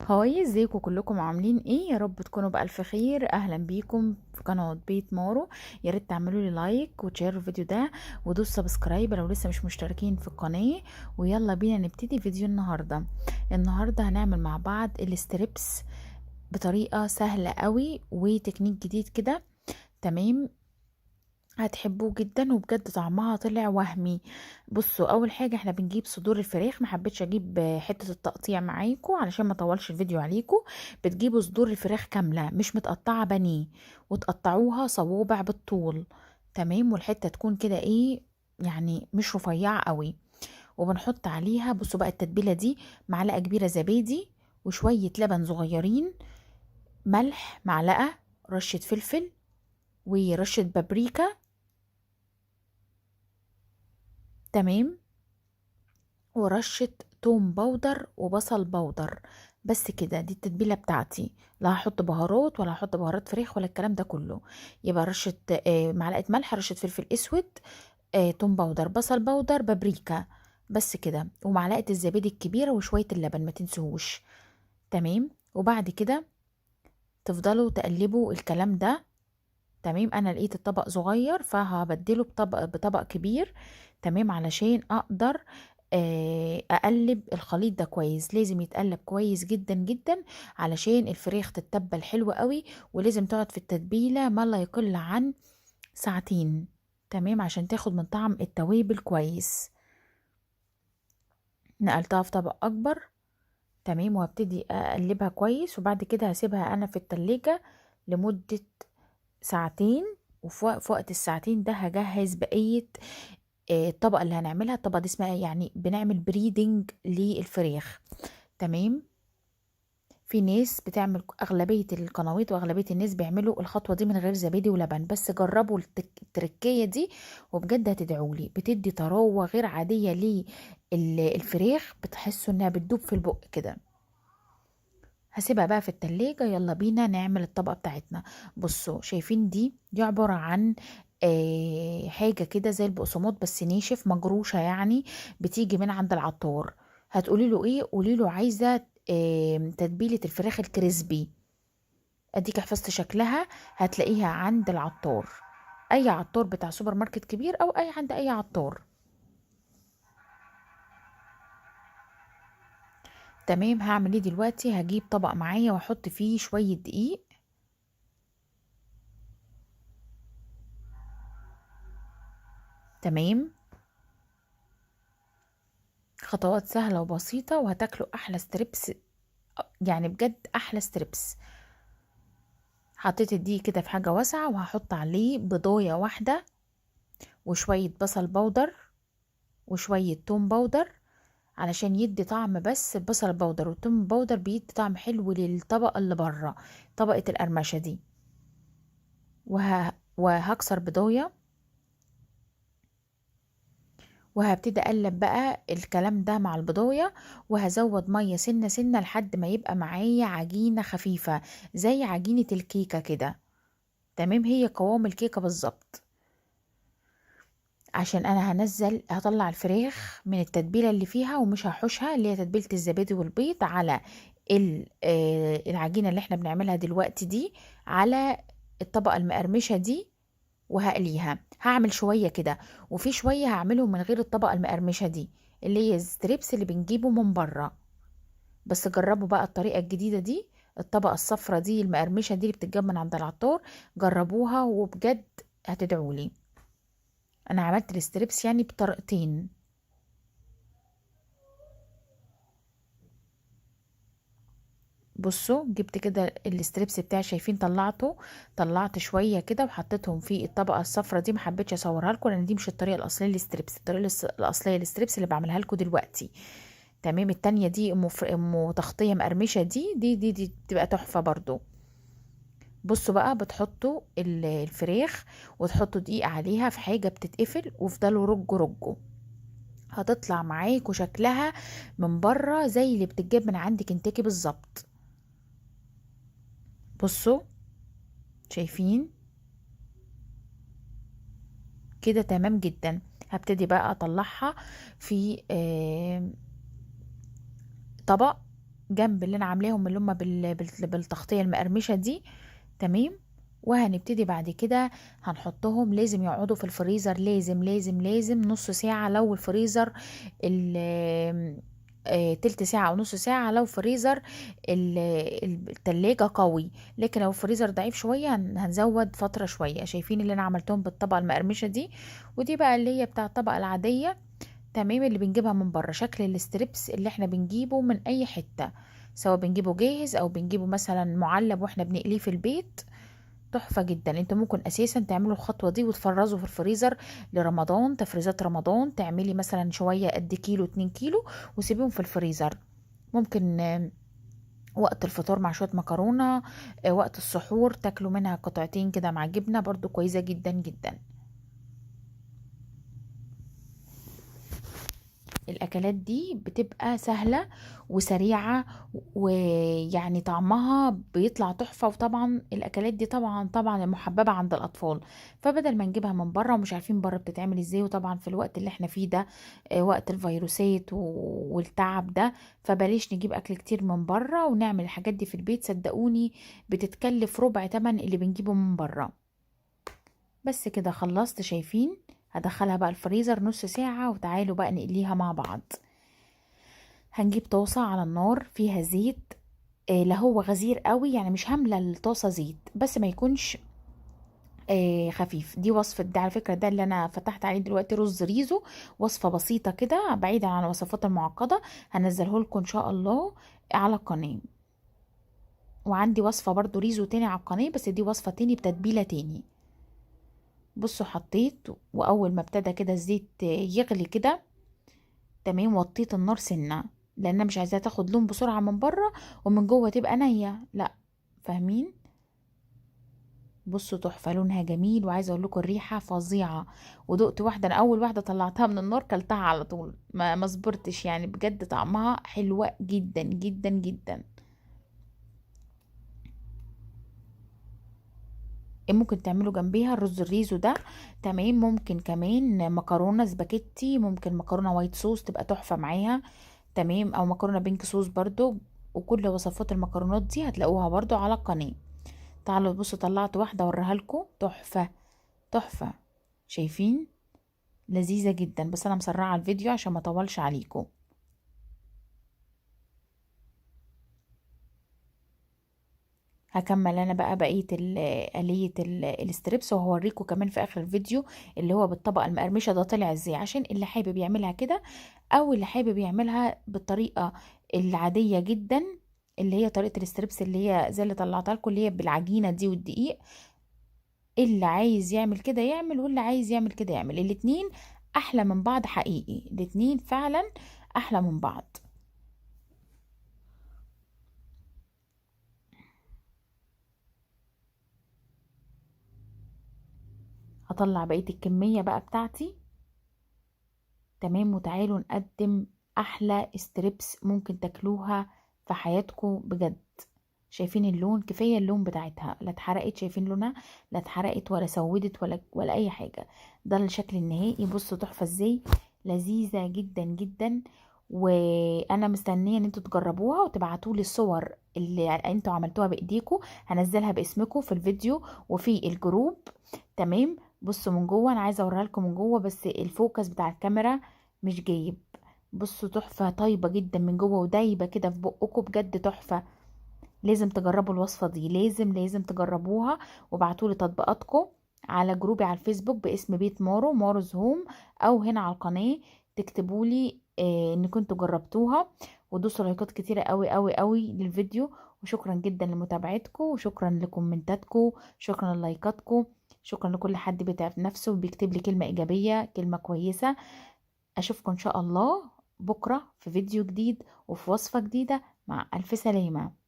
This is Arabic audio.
هاي، ازيكم كلكم؟ عاملين ايه؟ يا رب تكونوا بألف خير. اهلا بيكم في قناة بيت مارو. يا ريت تعملوا لي لايك وتشيروا الفيديو ده ودوس سبسكرايب لو لسه مش مشتركين في القناة. ويلا بينا نبتدي فيديو النهاردة هنعمل مع بعض الستريبس بطريقة سهلة قوي وتكنيك جديد كده. تمام، هتحبوه جدا وبجد طعمها طلع وهمي. بصوا، اول حاجه احنا بنجيب صدور الفراخ. ما حبيتش اجيب حته التقطيع معاكم علشان ما اطولش الفيديو عليكم. بتجيبوا صدور الفراخ كامله مش متقطعه بانيه، وتقطعوها صوابع بالطول. تمام، والحته تكون كده ايه، يعني مش رفيعه قوي. وبنحط عليها، بصوا بقى التتبيله دي: معلقه كبيره زبادي، وشويه لبن صغيرين، ملح معلقه، رشه فلفل، ورشه بابريكا. تمام، ورشة توم باودر وبصل باودر. بس كده، دي التتبيلة بتاعتي. لا هحط بهارات ولا هحط بهارات فراخ ولا الكلام ده كله. يبقى رشة معلقة ملح، رشة فلفل اسود، توم باودر، بصل باودر، بابريكا. بس كده، ومعلقة الزبادي الكبيرة وشوية اللبن ما تنسوهوش. تمام، وبعد كده تفضلوا تقلبوا الكلام ده. تمام، انا لقيت الطبق صغير فهبدله بطبق كبير. تمام، علشان اقدر اقلب الخليط ده كويس. لازم يتقلب كويس جدا جدا علشان الفراخ تتبل حلو قوي. ولازم تقعد في التتبيلة ما لا يقل عن ساعتين. تمام، عشان تاخد من طعم التوابل كويس. نقلتها في طبق اكبر. تمام، وهبتدي اقلبها كويس، وبعد كده هسيبها انا في التلاجة لمدة ساعتين. في وقت الساعتين ده هجهز بقية الطبقة اللي هنعملها. الطبقة دي اسمها يعني بنعمل بريدنج للفراخ. تمام، في ناس بتعمل، أغلبية القنوات وأغلبية الناس بيعملوا الخطوة دي من غير زبادي ولبن. بس جربوا التركية دي وبجد هتدعولي. بتدي طراوة غير عادية للفراخ، بتحسوا انها بتدوب في البق كده. هسيبها بقى في التلاجة. يلا بينا نعمل الطبقة بتاعتنا. بصوا، شايفين دي عبارة عن حاجة كده زي البقسماط بس ناشف، مجروشة يعني. بتيجي من عند العطار. هتقولي له ايه؟ قولي له عايزة تتبيلة الفراخ الكريسبي. اديك حفظت شكلها. هتلاقيها عند العطار، اي عطار بتاع سوبر ماركت كبير او عند اي عطار. تمام، هعمل ايه دلوقتي؟ هجيب طبق معايا واحط فيه شوية دقيق. تمام، خطوات سهلة وبسيطة وهتاكلوا أحلى ستريبس. يعني بجد أحلى ستريبس. حطيت الدقيق كده في حاجة واسعة، وهحط عليه بضاية واحدة، وشوية بصل باودر، وشوية توم باودر، علشان يدي طعم. بس البصل البودر والثوم البودر بيدي طعم حلو للطبقة اللي بره، طبقة القرمشة دي. وهكسر بضاية، وهبتدي اقلب بقى الكلام ده مع البضايه. وهزود ميه سنه سنه لحد ما يبقى معايا عجينه خفيفه زي عجينه الكيكه كده. تمام، هي قوام الكيكه بالظبط. عشان انا هطلع الفراخ من التتبيله اللي فيها ومش هحوشها، اللي هي تتبيله الزبادي والبيض، على العجينه اللي احنا بنعملها دلوقتي دي، على الطبقه المقرمشه دي. وهقليها. هعمل شوية كده، وفي شوية هعملهم من غير الطبقة المقرمشة دي، اللي هي الستريبس اللي بنجيبه من بره. بس جربوا بقى الطريقة الجديدة دي. الطبقة الصفرة دي المقرمشة دي اللي بتتجاب من عند العطار، جربوها وبجد هتدعولي. انا عملت الستريبس يعني بطريقتين. بصوا، جبت كده الستريبس بتاعي، شايفين؟ طلعت شويه كده وحطيتهم في الطبقه الصفرا دي. ما حبيتش اصورها لكم لان دي مش الطريقه الاصليه للستريبس. الطريقه الاصليه للستريبس اللي بعملها لكم دلوقتي. تمام، التانية دي ام تغطيه مقرمشه، دي بتبقى تحفه برضو. بصوا بقى، بتحطوا الفراخ وتحطوا دقيق عليها في حاجه بتتقفل، وافضلوا رجوا. هتطلع معاكوا شكلها من بره زي اللي بتتجاب من عند كنتاكي بالظبط. بصوا، شايفين؟ كده تمام جدا. هبتدي بقى اطلعها في طبق. جنب اللي انا عاملاهم اللي هم بالتغطيه المقرمشه دي. تمام. وهنبتدي بعد كده هنحطهم، لازم يقعدوا في الفريزر، لازم لازم لازم نص ساعة لو الفريزر تلت ساعة أو نص ساعة لو فريزر التلاجة قوي. لكن لو الفريزر ضعيف شوية هنزود فترة شوية. شايفين اللي أنا عملتهم بالطبقة المقرمشة دي؟ ودي بقى اللي هي بتاع الطبقة العادية. تمام. اللي بنجيبها من بره، شكل الستريبس اللي احنا بنجيبه من أي حتة، سواء بنجيبه جاهز أو بنجيبه مثلا معلب واحنا بنقليه في البيت. تحفة جدا. انت ممكن اساسا تعملوا الخطوة دي وتفرزوا في الفريزر لرمضان، تفريزات رمضان. تعملي مثلا شوية قد كيلو 2 كيلو وسيبيهم في الفريزر. ممكن وقت الفطار مع شوية مكرونة، وقت السحور تاكلوا منها قطعتين كده مع جبنة، برضو كويسة جدا جدا. الاكلات دي بتبقى سهلة وسريعة، ويعني طعمها بيطلع تحفة. وطبعا الاكلات دي طبعا طبعا محببة عند الاطفال. فبدل ما نجيبها من بره ومش عارفين بره بتتعمل ازاي، وطبعا في الوقت اللي احنا فيه ده وقت الفيروسات والتعب ده، فبلاش نجيب اكل كتير من بره ونعمل الحاجات دي في البيت. صدقوني بتتكلف ربع تمن اللي بنجيبه من بره. بس كده خلصت. شايفين؟ هدخلها بقى الفريزر نص ساعة وتعالوا بقى نقليها مع بعض. هنجيب طاسة على النار فيها زيت، لا هو غزير قوي يعني، مش هاملة الطاسة زيت، بس ما يكونش خفيف. دي وصفة، ده على فكرة ده اللي انا فتحت عليه دلوقتي، رز ريزو. وصفة بسيطة كده بعيدا عن الوصفات المعقدة، هنزله لكم ان شاء الله على القناة. وعندي وصفة برضو ريزو تاني على القناة، بس دي وصفة تاني بتتبيلة تاني. بصوا حطيت، واول ما ابتدى كده الزيت يغلي كده، تمام، وطيت النار سنه، لان انا مش عايزاها تاخد لون بسرعه من بره ومن جوه تبقى نيه، لا. فاهمين؟ بصوا تحفه، لونها جميل، وعايزه اقول لكم الريحه فظيعه. ودقت واحده، انا اول واحده طلعتها من النار كلتها على طول، ما صبرتش يعني، بجد طعمها حلوه جدا جدا جدا. ممكن تعملوا جنبيها الرز الريزو ده. تمام. ممكن كمان مكرونه سباكيتي، ممكن مكرونه وايت صوص تبقى تحفه معاها. تمام. او مكرونه بينك صوص برضو. وكل وصفات المكرونات دي هتلاقوها برضو على القناه. تعالوا بصوا، طلعت واحده اوريها لكم، تحفه تحفه. شايفين؟ لذيذه جدا. بس انا مسرعه الفيديو عشان ما اطولش عليكم. هكمل انا بقى بقيه آلية الستريبس، وهوريكم كمان في اخر الفيديو اللي هو بالطبقه المقرمشه ده طلع ازاي، عشان اللي حابب يعملها كده او اللي حابب يعملها بالطريقه العاديه جدا، اللي هي طريقه الستريبس اللي هي زي اللي طلعتها لكم، اللي هي بالعجينه دي والدقيق. اللي عايز يعمل كده يعمل، واللي عايز يعمل كده يعمل. الاتنين احلى من بعض حقيقي، الاتنين فعلا احلى من بعض. هطلع بقيه الكميه بقى بتاعتي. تمام. وتعالوا نقدم احلى ستريبس ممكن تاكلوها في حياتكم بجد. شايفين اللون؟ كفايه اللون بتاعتها، لا اتحرقت. شايفين لونها؟ لا اتحرقت ولا سودت ولا اي حاجه. ده الشكل النهائي. بصوا تحفه ازاي، لذيذه جدا جدا. وانا مستنيه ان انتوا تجربوها وتبعتوا لي الصور اللي انتوا عملتوها بايديكم. هنزلها باسمكم في الفيديو وفي الجروب. تمام. بصوا من جوه، انا عايزه اوريها لكم من جوه بس الفوكس بتاع الكاميرا مش جايب. بصوا تحفه، طيبه جدا من جوه ودايبه كده في بقكم، بجد تحفه. لازم تجربوا الوصفه دي، لازم لازم تجربوها. وابعتوا لي تطبيقاتكم على جروبي على الفيسبوك باسم بيت مارو، ماروز هوم، او هنا على القناه. تكتبوا لي ان كنتوا جربتوها، ودوسوا لايكات كتيره قوي قوي قوي للفيديو. وشكرا جدا لمتابعتكم، وشكرا لكومنتاتكم، شكرا للايكاتكم. شكرا لكل حد بيتعب نفسه وبيكتب لي كلمة إيجابية، كلمة كويسة. أشوفكم إن شاء الله بكرة في فيديو جديد وفي وصفة جديدة. مع ألف سلامة.